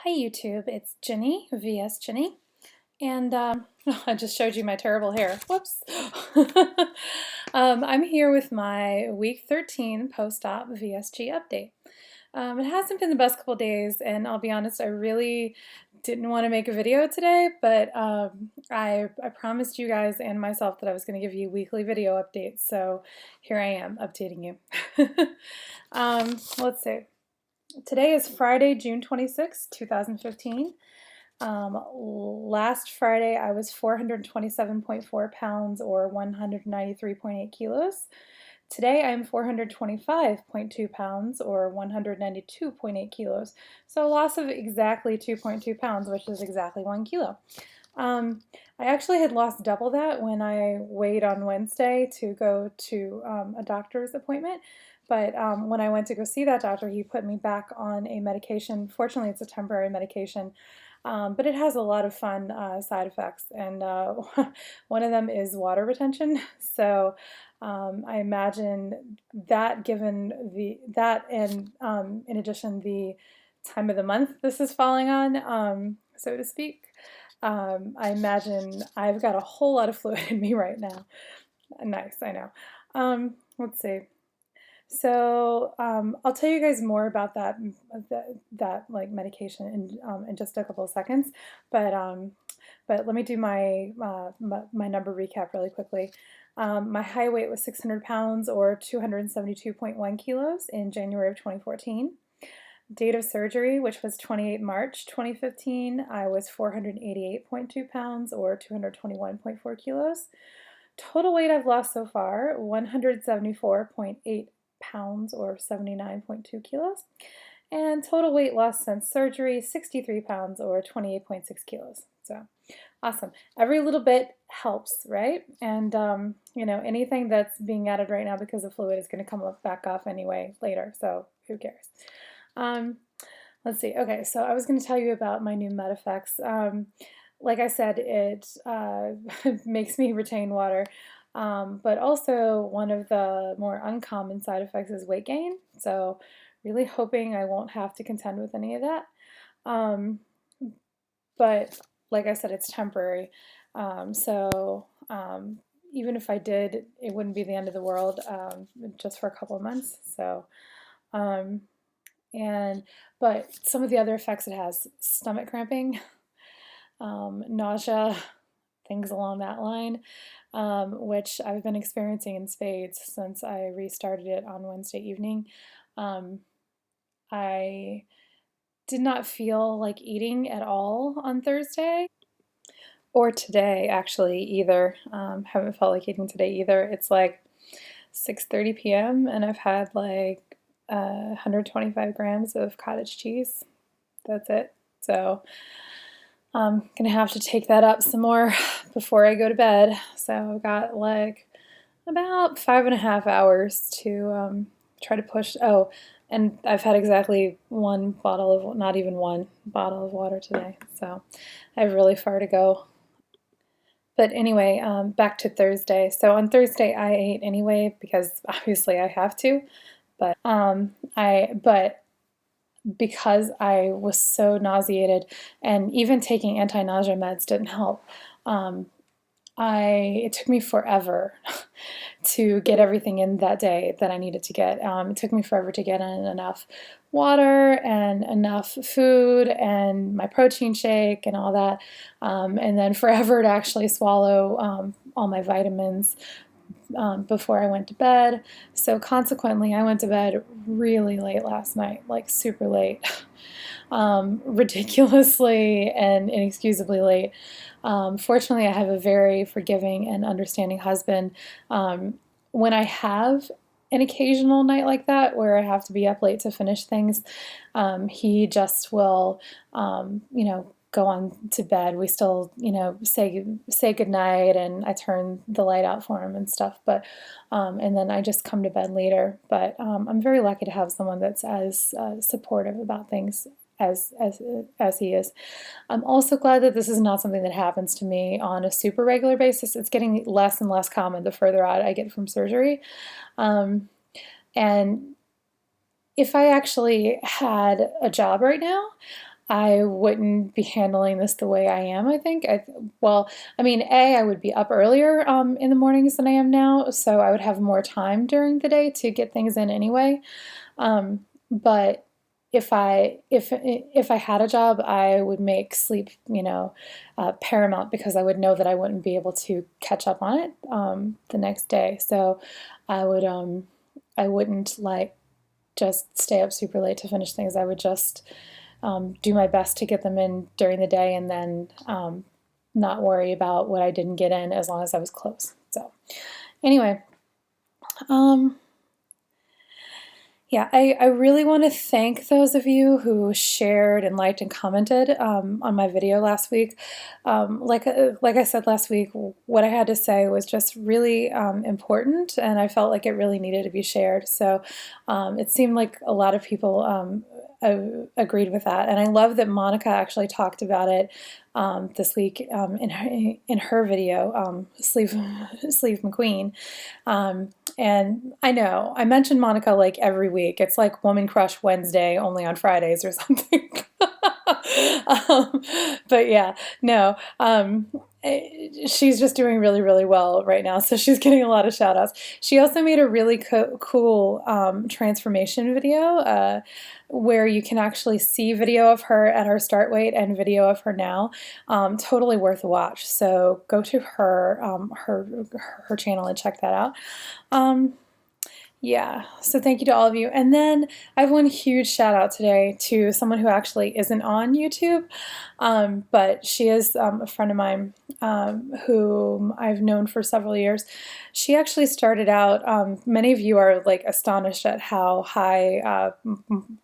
Hi YouTube, it's Ginny, VSGinny, and I just showed you my terrible hair. Whoops. I'm here with my week 13 post-op VSG update. It hasn't been the best couple days, and I'll be honest, I really didn't want to make a video today, but I promised you guys and myself that I was going to give you weekly video updates, so here I am updating you. Let's see. Today is Friday, June 26, 2015. Last Friday I was 427.4 pounds or 193.8 kilos. Today I'm 425.2 pounds or 192.8 kilos. So a loss of exactly 2.2 pounds, which is exactly 1 kilo. I actually had lost double that when I weighed on Wednesday to go to a doctor's appointment. But when I went to go see that doctor, he put me back on a medication. Fortunately, it's a temporary medication, but it has a lot of fun side effects. And one of them is water retention. So I imagine that given and in addition, the time of the month this is falling on, so to speak, I imagine I've got a whole lot of fluid in me right now. Nice, I know. Let's see. So I'll tell you guys more about that like medication in just a couple of seconds. But let me do my number recap really quickly. My high weight was 600 pounds or 272.1 kilos in January of 2014. Date of surgery, which was 28 March 2015, I was 488.2 pounds or 221.4 kilos. Total weight I've lost so far, 174.8 pounds or 79.2 kilos. And total weight loss since surgery, 63 pounds or 28.6 kilos. So awesome. Every little bit helps, right? And anything that's being added right now because of fluid is going to come back off anyway later, so who cares? Let's see. Okay, so I was going to tell you about my new med effects. Like I said, it makes me retain water, but also one of the more uncommon side effects is weight gain. So really hoping I won't have to contend with any of that. But like I said, it's temporary. Even if I did, it wouldn't be the end of the world, just for a couple of months. So, but some of the other effects it has: stomach cramping, nausea, things along that line, which I've been experiencing in spades since I restarted it on Wednesday evening. I did not feel like eating at all on Thursday or today, actually, either. Haven't felt like eating today either. It's like 6:30 p.m. and I've had like 125 grams of cottage cheese. That's it. So I'm gonna have to take that up some more before I go to bed. So I've got like about 5.5 hours to try to push. Oh, and I've had exactly one bottle of, not even one bottle of water today. So I have really far to go. But anyway, back to Thursday. So on Thursday I ate anyway because obviously I have to. But because I was so nauseated and even taking anti-nausea meds didn't help. It took me forever to get everything in that day that I needed to get. It took me forever to get in enough water and enough food and my protein shake and all that, and then forever to actually swallow all my vitamins before I went to bed. So consequently, I went to bed really late last night, like super late, ridiculously and inexcusably late. Fortunately, I have a very forgiving and understanding husband. When I have an occasional night like that where I have to be up late to finish things, he just will, go on to bed. We still, say goodnight, and I turn the light out for him and stuff. But and then I just come to bed later. But I'm very lucky to have someone that's as supportive about things as he is. I'm also glad that this is not something that happens to me on a super regular basis. It's getting less and less common the further out I get from surgery. And if I actually had a job right now, I wouldn't be handling this the way I am, I think. Well, I mean, I would be up earlier in the mornings than I am now, so I would have more time during the day to get things in anyway. But if I had a job, I would make sleep, paramount, because I would know that I wouldn't be able to catch up on it the next day. So I wouldn't like just stay up super late to finish things. I would just do my best to get them in during the day, and then not worry about what I didn't get in as long as I was close. So anyway, yeah, I really want to thank those of you who shared and liked and commented on my video last week. Like I said last week, what I had to say was just really important, and I felt like it really needed to be shared. So it seemed like a lot of people agreed with that, and I love that Monica actually talked about it this week in her video, Sleeve McQueen. And I know I mention Monica like every week. It's like Woman Crush Wednesday, only on Fridays or something. But yeah, no, she's just doing really, really well right now. So she's getting a lot of shout outs. She also made a really cool transformation video where you can actually see video of her at her start weight and video of her now. Totally worth a watch. So go to her her channel and check that out. Yeah, so thank you to all of you. And then I have one huge shout out today to someone who actually isn't on YouTube, but she is a friend of mine whom I've known for several years. She actually started out, many of you are like astonished at how high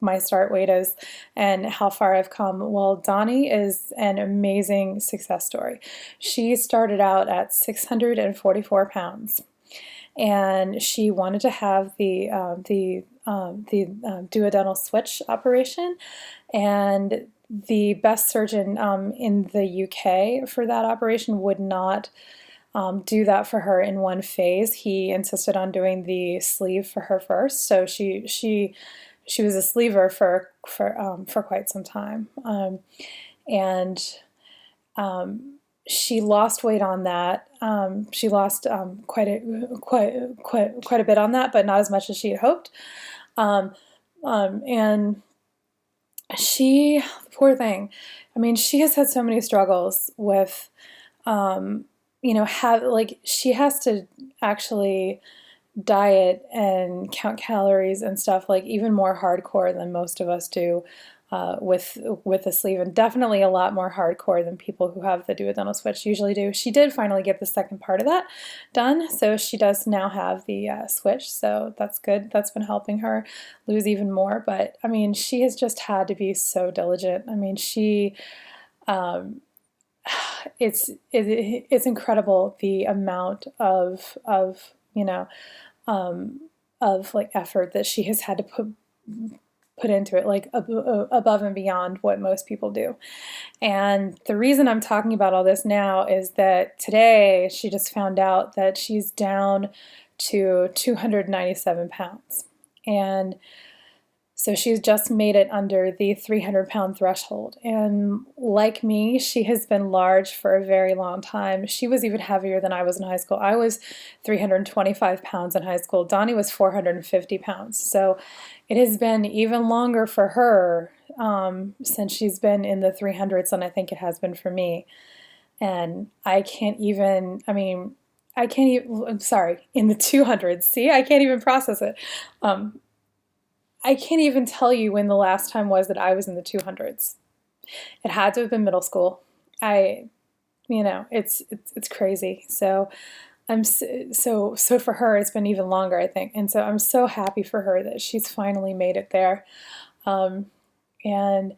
my start weight is and how far I've come. Well, Donnie is an amazing success story. She started out at 644 pounds. And she wanted to have the duodenal switch operation, and the best surgeon in the UK for that operation would not do that for her in one phase. He insisted on doing the sleeve for her first, so she was a sleever for quite some time, and she lost weight on that. She lost quite a bit on that, but not as much as she had hoped. And she, poor thing, I mean, she has had so many struggles with, she has to actually diet and count calories and stuff like even more hardcore than most of us do. With a sleeve, and definitely a lot more hardcore than people who have the duodenal switch usually do. She did finally get the second part of that done, so she does now have the switch, so that's good. That's been helping her lose even more, but I mean, she has just had to be so diligent. I mean, it's incredible the amount of like effort that she has had to put into it, like above and beyond what most people do. And the reason I'm talking about all this now is that today she just found out that she's down to 297 pounds. And so she's just made it under the 300-pound threshold. And like me, she has been large for a very long time. She was even heavier than I was in high school. I was 325 pounds in high school. Donnie was 450 pounds. So it has been even longer for her since she's been in the 300s than I think it has been for me. And I can't even, I'm sorry, in the 200s. See, I can't even process it. I can't even tell you when the last time was that I was in the 200s. It had to have been middle school. It's crazy. So so for her, it's been even longer, I think. And so I'm so happy for her that she's finally made it there. And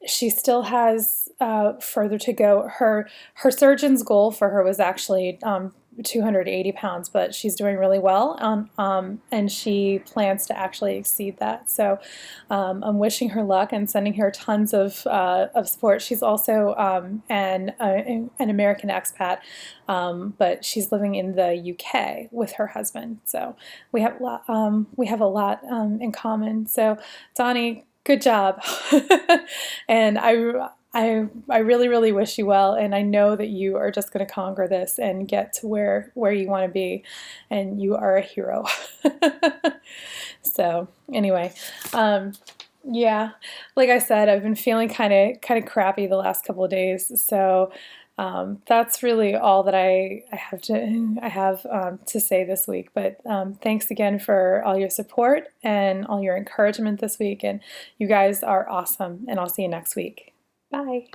she still has further to go. Her surgeon's goal for her was actually 280 pounds, but she's doing really well, and she plans to actually exceed that. So I'm wishing her luck and sending her tons of support. She's also an American expat, but she's living in the UK with her husband. So we have a lot in common. So Donnie, Good job. And I really, really wish you well, and I know that you are just going to conquer this and get to where you want to be, and you are a hero. So anyway, yeah, like I said, I've been feeling kind of crappy the last couple of days, so that's really all that I have to say this week. But thanks again for all your support and all your encouragement this week, and you guys are awesome, and I'll see you next week. Bye.